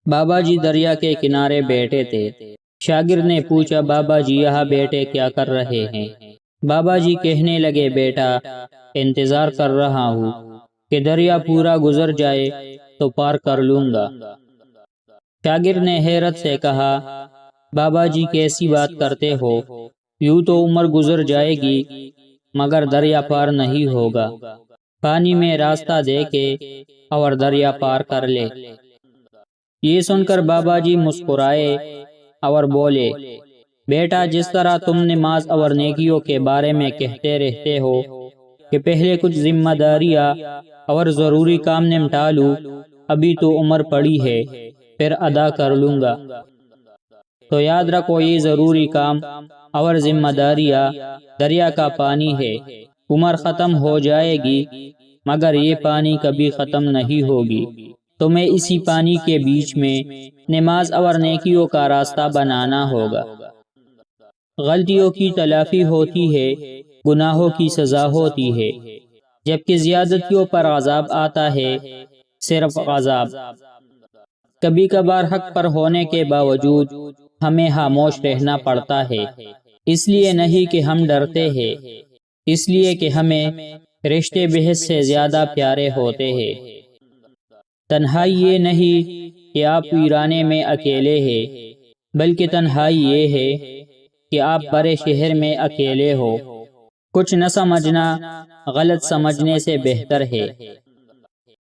بابا جی دریا کے کنارے بیٹھے تھے۔ شاگرد نے پوچھا، بابا جی یہاں بیٹھے کیا کر رہے ہیں؟ بابا جی کہنے لگے، بیٹا انتظار کر رہا ہوں کہ دریا پورا گزر جائے تو پار کر لوں گا۔ شاگرد نے حیرت سے کہا، بابا جی کیسی بات کرتے ہو؟ یوں تو عمر گزر جائے گی مگر دریا پار نہیں ہوگا۔ پانی میں راستہ دے کے اور دریا پار کر لے۔ یہ سن کر بابا جی مسکرائے اور بولے، بیٹا جس طرح تم نماز اور نیکیوں کے بارے میں کہتے رہتے ہو کہ پہلے کچھ ذمہ داریاں اور ضروری کام نمٹا لوں، ابھی تو عمر پڑی ہے، پھر ادا کر لوں گا۔ تو یاد رکھو، یہ ضروری کام اور ذمہ داریاں دریا کا پانی ہے۔ عمر ختم ہو جائے گی مگر یہ پانی کبھی ختم نہیں ہوگی۔ تمہیں اسی پانی کے بیچ میں نماز اور نیکیوں کا راستہ بنانا ہوگا۔ غلطیوں کی تلافی ہوتی ہے، گناہوں کی سزا ہوتی ہے، جبکہ زیادتیوں پر عذاب آتا ہے، صرف عذاب۔ کبھی کبھار حق پر ہونے کے باوجود ہمیں خاموش رہنا پڑتا ہے، اس لیے نہیں کہ ہم ڈرتے ہیں، اس لیے کہ ہمیں رشتے بحث سے زیادہ پیارے ہوتے ہیں۔ تنہائی یہ نہیں کہ آپ ویرانے میں اکیلے ہیں، بلکہ تنہائی یہ ہے کہ آپ بڑے شہر میں اکیلے ہو۔ کچھ نہ سمجھنا غلط سمجھنے سے بہتر ہے۔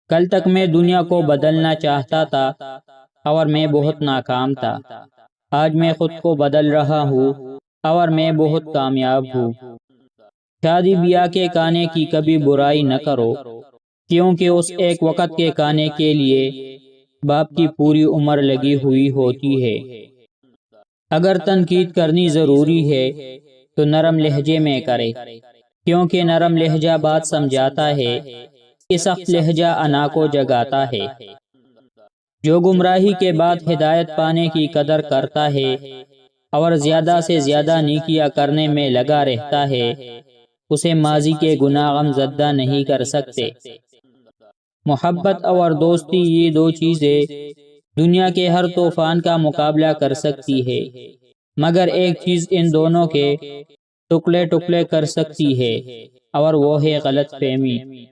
کل تک میں دنیا کو بدلنا چاہتا تھا اور میں بہت ناکام تھا۔ آج میں خود کو بدل رہا ہوں اور میں بہت کامیاب ہوں۔ شادی بیاہ کے کھانے کی کبھی برائی نہ کرو، کیونکہ اس ایک وقت کے کھانے کے لیے باپ کی پوری عمر لگی ہوئی ہوتی ہے۔ اگر تنقید کرنی ضروری ہے تو نرم لہجے میں کرے، کیونکہ نرم لہجہ بات سمجھاتا ہے کہ سخت لہجہ انا کو جگاتا ہے۔ جو گمراہی کے بعد ہدایت پانے کی قدر کرتا ہے اور زیادہ سے زیادہ نیکیاں کرنے میں لگا رہتا ہے، اسے ماضی کے گناہ غم زدہ نہیں کر سکتے۔ محبت اور دوستی، یہ دو چیزیں دنیا کے ہر طوفان کا مقابلہ کر سکتی ہے، مگر ایک چیز ان دونوں کے ٹکڑے ٹکڑے کر سکتی ہے اور وہ ہے غلط فہمی۔